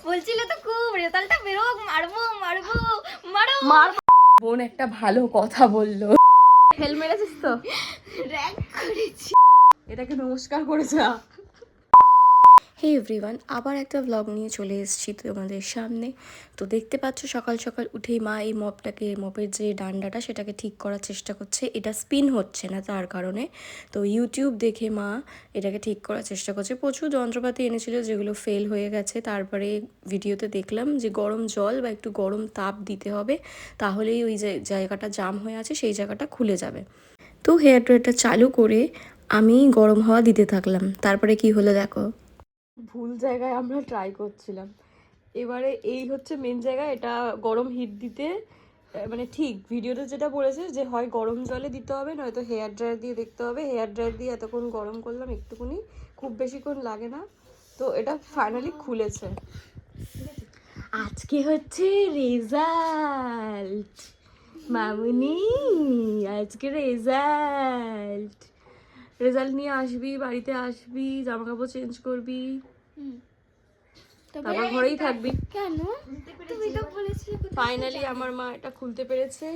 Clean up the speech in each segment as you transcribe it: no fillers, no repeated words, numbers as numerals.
বলছিলে তো খুব রেজাল্টটা বেরোক, মারবো মারবো মারো মার। বোন একটা ভালো কথা বললো। হেল মেরেছিস তো? র‍্যাঙ্ক করেছি। এটাকে নমস্কার করেছে। হে এভরিওয়ান, আবার একটা ব্লগ নিয়ে চলে এসেছি তোমাদের সামনে। তো দেখতে পাচ্ছ সকাল সকাল উঠেই মা এই মপের যে ডান্ডাটা সেটাকে ঠিক করার চেষ্টা করছে। এটা স্পিন হচ্ছে না তার কারণে। তো ইউটিউব দেখে মা এটাকে ঠিক করার চেষ্টা করছে। প্রচুর যন্ত্রপাতি এনেছিল যেগুলো ফেল হয়ে গেছে। তারপরে ভিডিওতে দেখলাম যে গরম জল বা একটু গরম তাপ দিতে হবে, তাহলেই ওই যে জায়গাটা জাম হয়ে আছে সেই জায়গাটা খুলে যাবে। তো হেয়ার ড্রায়ারটা চালু করে আমি গরম হাওয়া দিতে থাকলাম। তারপরে কি হলো দেখো। ভুল জায়গায় আমরা ট্রাই করছিলাম। এবারে এই হচ্ছে মেন জায়গা, এটা গরম হিট দিতে মানে ঠিক ভিডিওতে যেটা বলেছে যে হয় গরম জলে দিতে হবে নয়তো হেয়ার ড্রায়ার দিয়ে দেখতে হবে। হেয়ার ড্রায়ার দিয়ে এতক্ষণ গরম করলাম, একটুকুনি, খুব বেশিক্ষণ লাগে না। তো এটা ফাইনালি খুলেছে। আজকে হচ্ছে রেজাল্ট মামুনি, আজকে রেজাল্ট নিয়ে আসবি, বাড়িতে আসবি, জামা কাপড় চেঞ্জ করবি, তারপর ঘরেই থাকবি। কেন? তুমি তো বলেছিলে ফাইনালি আমার মা এটা খুলতে পেরেছে।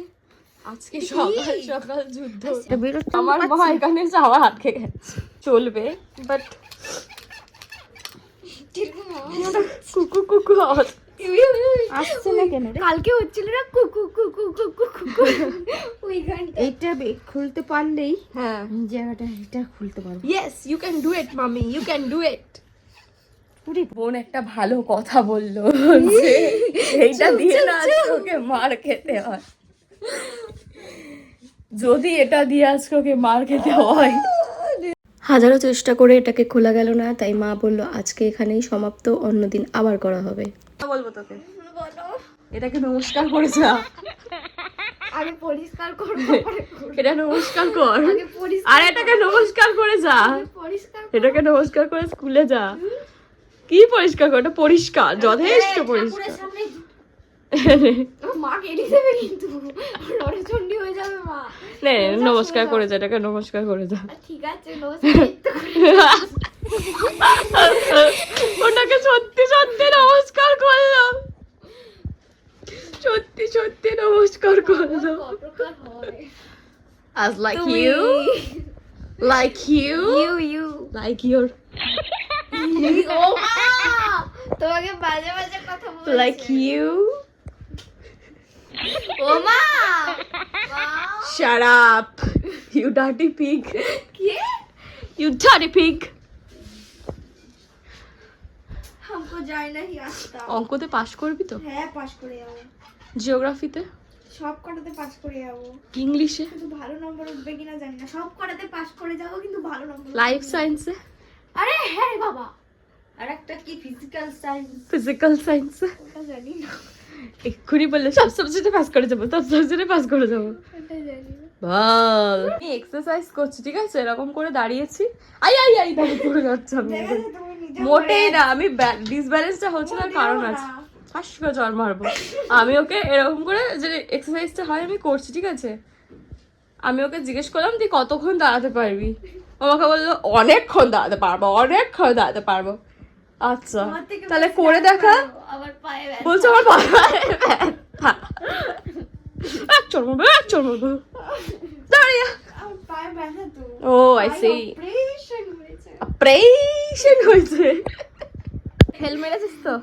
আজকে সকাল সকাল যুদ্ধ। আমার মা এখানে আমার আটকে গেছে, চলবে বাট কুকু কুকু আওয়াজ আসছে না কেন? কালকে হচ্ছিল না কুকু কুকু কুকু কুকু ওই গানটা। এইটা খুলতে পারলেই হ্যাঁ, জায়গাটা এটা খুলতে পারবো। Yes you can do it মামি, ইউ ক্যান ডু ইট। বোন একটা ভালো কথা বললো যে এইটা দিয়ে না আজকে মার খেতে হয়। যদি এটা দিয়ে আজকে মার খেতে হয়। হাজারো চেষ্টা করে এটাকে খোলা গেল না, তাই মা বলল আজকে এখানেই সমাপ্ত, অন্যদিন আবার করা হবে। বলবো তোকে, বলো। এটাকে নমস্কার করে যা। আগে পরিষ্কার করব, এটা নমস্কার কর, আগে পরিষ্কার, আর এটাকে নমস্কার করে যা। পরিষ্কার এটাকে নমস্কার করে স্কুলে যা। কি পরিষ্কার কর? এটা পরিষ্কার, যথেষ্ট পরিষ্কার। মা কেটে দেবে কিন্তু, লড়েচন্ডি হয়ে যাবে মা। নে নমস্কার করে যা, এটাকে নমস্কার করে যা। ঠিক আছে, নমস্কার। ওটাকে সত্যি সত্যি নমস্কার করলাম, সত্যি সত্যি নমস্কার করলাম। কতকার হয়? As like you, like you, you like your, ও মা, তোমাকে বাজে বাজে কথা বলছে। like you. ও মা, Shut up, you dirty pig. কি? You dirty pig. हमको जाए नहीं आता। অঙ্কতে পাস করবি তো? হ্যাঁ, পাস করে যাবো। জিওগ্রাফিতে, সব কটাতে পাস করে যাবো। ইংলিশে, কিন্তু ভালো নম্বর উঠবে কিনা জানি না। সব কটাতে পাস করে যাবো কিন্তু ভালো নম্বর। লাইফ সায়েন্সে, আরে হ্যাঁ রে বাবা। আর একটা কি ফিজিক্যাল সায়েন্স, ফিজিক্যাল সায়েন্সে। ওটা জানি না। এক্ষুনি বললে সব সাবজেক্টে পাস করে যাবো, সব সাবজেক্টে পাস করে যাবো। ওটা জানি না। বল। আমি এক্সারসাইজ করছি, ঠিক আছে, এরকম করে দাঁড়িয়েছি, আই আই আই দাঁড়িয়ে পড়ে যাচ্ছে। আমি ঠিক আছে, তুমি নিজে মোটেই না, আমি ডিসব্যালেন্সটা হচ্ছে না, কারণ আছে, ফাঁস করে জ্বর মারবো। আমি ওকে এরকম করে যে এক্সারসাইজটা হয় আমি করছি, ঠিক আছে। আমি ওকে জিজ্ঞেস করলাম তুই কতক্ষণ দাঁড়াতে পারবি, আমাকে বললো অনেকক্ষণ দাঁড়াতে পারবো, অনেকক্ষণ দাঁড়াতে পারবো। আচ্ছা আমার থেকে তাহলে বেশি করে দাঁড়াতে দেখা। পারবো। আমার পায়ে ব্যথা। বলছে আমার পায়ে ব্যথা। চল মারবো, চল মারবো, দাঁড়িয়ে। আমার পায়ে ব্যথা তো। ও আই সি, অপারেশন হয়েছে। অপারেশন হয়েছে। হেল মেরেছিস তো?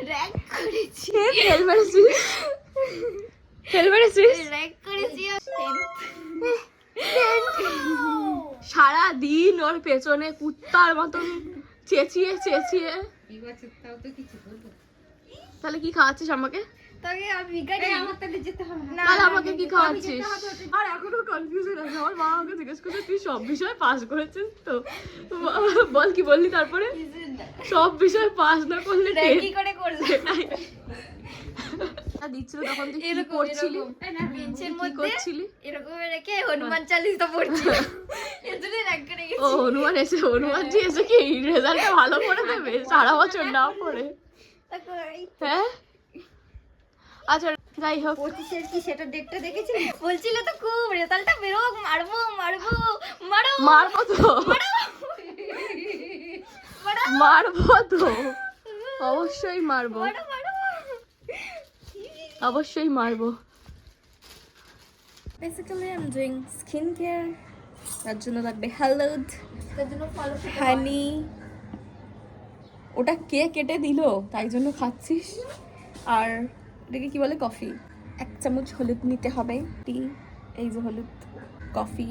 র‍্যাঙ্ক করেছি। হেল মেরেছিস, হেল মেরেছিস। র‍্যাঙ্ক করেছি। সারা দিন ওর পেছনে কুত্তার মতন চেঁচিয়ে চেঁচিয়ে। তাহলে কি খাওয়াচ্ছিস আমাকে? তোকে আমি বিকারি, আমার তাহলে যেতে হবে না। তাহলে আমাকে কি খাওয়াচ্ছিস? আর এখনো কনফিউশন আছে। আমার মা আমাকে জিজ্ঞেস করছে তুই সব বিষয়ে পাস করেছিস তো? বল কি বললি তারপরে? সব বিষয়ে পাস না করলে কি করে করবে? দিচ্ছিল তখন তুই কি করছিলি? বেঞ্চের কি মধ্যে করছিলি? এরকম রেখে হনুমান চালিসা পড়ছিল। এজন্য র‍্যাঙ্ক করে ও গেছি। হনুমানজি এসে কি রেজাল্টটা ভালো করে দেবে সারা বছর না পড়ে? হ্যাঁ আচ্ছা যাই হোক, 25 এর কি সেটা ডেটটা দেখেছিলি? বলছিলে তো খুব রেজাল্টটা বেরোক, মারবো মারবো মারো মারবো তো, মারবো তো। অবশ্যই মারবো, অবশ্যই মারবো। Basically I am doing skin care, তার জন্য লাগবে হলুদ, হানি। ওটা কে কেটে দিল তাই জন্য খাচ্ছিস? আর এটাকে কি বলে, কফি। 1 চামচ হলুদ নিতে হবে, টি, এই যে হলুদ, কফি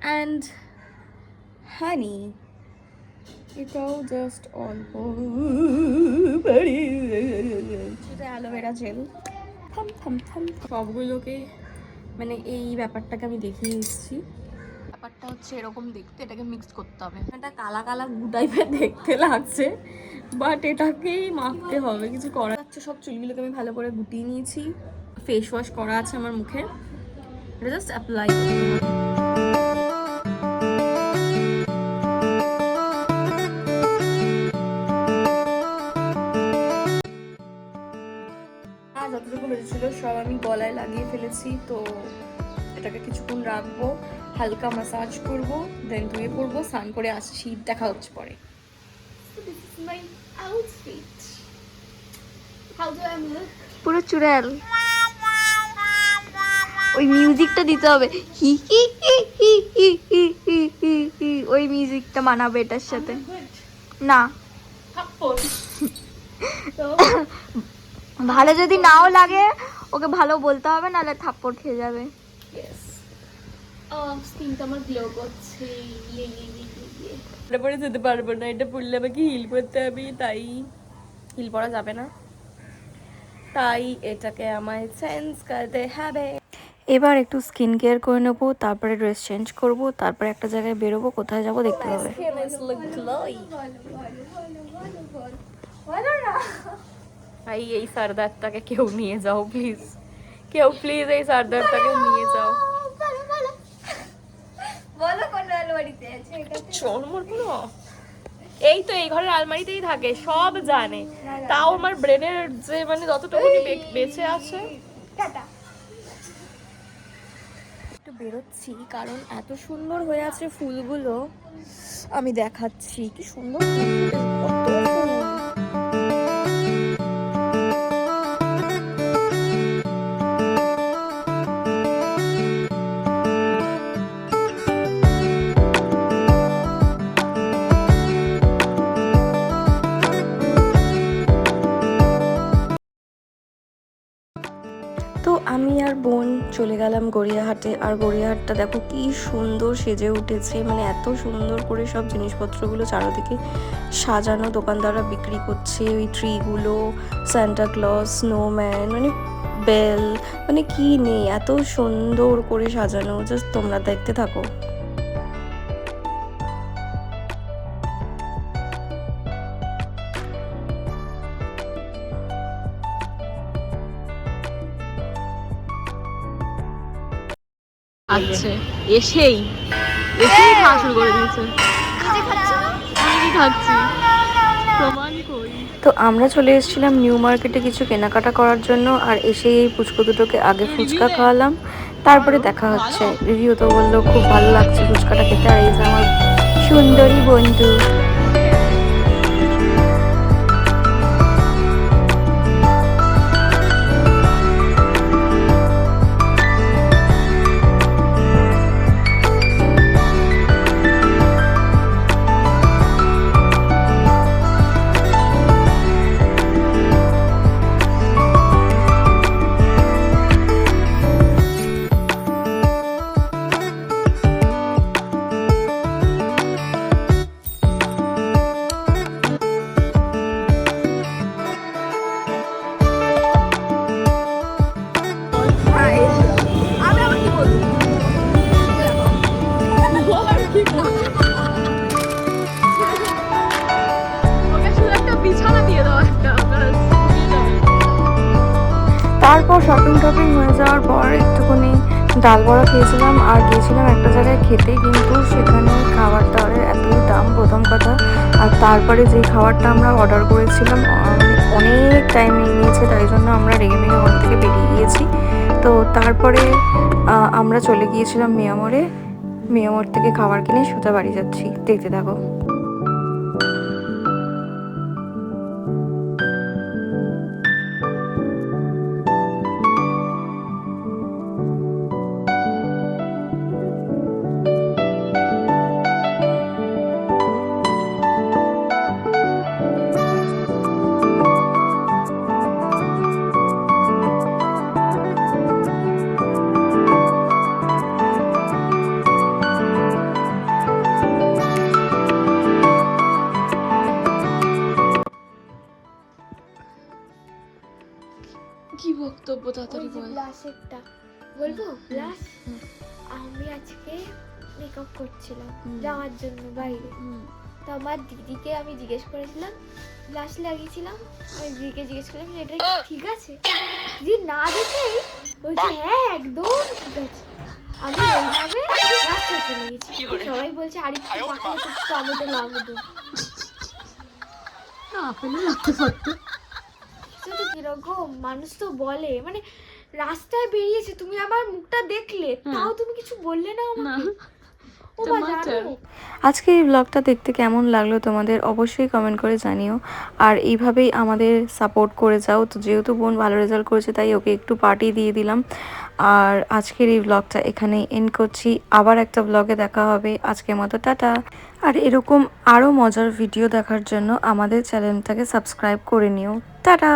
অ্যান্ড হানি। এটাও জাস্ট অল্প, সেটা অ্যালোভেরা জেল। থাম থাম থাম, সবগুলোকে মানে এই ব্যাপারটাকে আমি দেখিয়ে এসেছি। ব্যাপারটা হচ্ছে এরকম দেখতে, এটাকে মিক্স করতে হবে। এটা কালা কালা গু টাইপের দেখতে লাগছে, বাট এটাকেই মাখতে হবে, কিছু করা যাচ্ছে। সব চুলগুলোকে আমি ভালো করে গুটিয়ে নিয়েছি, ফেস ওয়াশ করা আছে আমার মুখে, এটা জাস্ট অ্যাপ্লাই করতে হবে। যতটুকু হয়েছিল সব আমি গলায় লাগিয়ে ফেলেছি। তো এটাকে কিছুক্ষণ রাখবো, হালকা ম্যাসাজ করব, দেন ধুয়ে পড়বো, স্নান করে আসছি। দেখা হচ্ছে পরে। পুরো চুড়াল। ওই মিউজিকটা দিতে হবে, হি হি হি হি হি হি হি হি হি, ওই মিউজিকটা মানাবে এটার সাথে। না ভালো যদি নাও লাগে ওকে ভালো বলতে হবে, নাহলে থাপ্পড় খেয়ে যাবে। স্কিনটা আমার গ্লো করছে। এটা পরে যেতে পারবো না, এটা পরলে আমাকে হিল পরতে হবে, তাই হিল পরা যাবে না, তাই এটাকে আমায় চেঞ্জ করতে হবে। এবার একটু স্কিন কেয়ার করে নেবো, তারপরে ড্রেস চেঞ্জ করব, তারপরে একটা জায়গায় বেরোবো, কোথায় যাবো দেখতে হবে। ভাই এই সারদারটাকে কেউ নিয়ে যাও প্লিজ, কেউ প্লিজ এই সারদারটাকে নিয়ে যাও। এই তো এই ঘরের আলমারিতেই থাকে, সব জানে, তাও আমার ব্রেনের যে মানে যতটুকু বেঁচে আছে। একটু বেরোচ্ছি কারণ এত সুন্দর হয়ে আছে ফুলগুলো, আমি দেখাচ্ছি কি সুন্দর ফুল, কত ফুল। তো আমি আর বোন চলে গেলাম গড়িয়াহাটে। আর গড়িয়াহাটটা দেখো কি সুন্দর সেজে উঠেছে, মানে এত সুন্দর করে সব জিনিসপত্রগুলো চারিদিকে সাজানো, দোকানদাররা বিক্রি করছে ওই ট্রিগুলো, সান্টা ক্লজ, স্নোম্যান, মানে বেল, মানে কি নেই, এত সুন্দর করে সাজানো। জাস্ট তোমরা দেখতে থাকো। আচ্ছা এসেই খাওয়া শুরু করে দিয়েছে। আমি কি খাচ্ছি প্রমাণ করি। তো আমরা চলে এসেছিলাম নিউ মার্কেটে কিছু কেনাকাটা করার জন্য, আর এসে এই পুচকু দুটোকে আগে ফুচকা খাওয়ালাম, তারপরে দেখা হচ্ছে। রিভিউ তো বললো খুব ভালো লাগছে ফুচকাটা খেতে। আর এই যে আমার সুন্দরী বন্ধু। তারপর শপিং টপিং হয়ে যাওয়ার পর একটুখানি ডাল বড়া খেয়েছিলাম, আর গিয়েছিলাম একটা জায়গায় খেতে, কিন্তু সেখানে খাবার দাবারের এতই দাম প্রথম কথা। আর তারপরে যেই খাবারটা আমরা অর্ডার করেছিলাম অনেক টাইম নিয়েছে, তাই জন্য আমরা রেগে মেগে ওখান থেকে বেরিয়ে গিয়েছি। তো তারপরে আমরা চলে গিয়েছিলাম মিয়ামরে, মিয়ামর থেকে খাবার কিনে সোজা বাড়ি যাচ্ছি, দেখতে থাকো। বক্তব্য তাড়াতাড়ি বল। ব্লাশেরটা বলবো। ব্লাশ আমি আজকে মেকআপ করছিলাম যাওয়ার জন্য বাইরে। তো আমার দিদিকে আমি জিজ্ঞেস করেছিলাম ব্লাশ লাগিয়েছিলাম, আমি দিদিকে জিজ্ঞেস করলাম যে এটা কি ঠিক আছে? দিদি না দেখেই বলছে হ্যাঁ একদম ঠিক আছে। আমি ওইভাবে রাস্তায় চলে গেছি। সবাই বলছে আর একটু মাথায় একটু টমেটো লাগতো। সেটা কিরকম মানুষ তো বলে, মানে রাস্তায় বেরিয়েছে তুমি আমার মুখটা দেখলে তাও তুমি কিছু বললে না আমাকে। ও বা জানো আজকে এই ব্লগটা দেখতে কেমন লাগলো তোমাদের অবশ্যই কমেন্ট করে জানিও। আর এইভাবেই আমাদের সাপোর্ট করে যাও। তো যেহেতু বোন ভালো রেজাল্ট করেছে তাই ওকে একটু পার্টি দিয়ে দিলাম। আর আজকের এই ব্লগটা এখানেই এন্ড করছি। আবার একটা ব্লগে দেখা হবে। আজকের মতো টাটা। আর এরকম আরও মজার ভিডিও দেখার জন্য আমাদের চ্যানেলটাকে সাবস্ক্রাইব করে নিও। টাটা।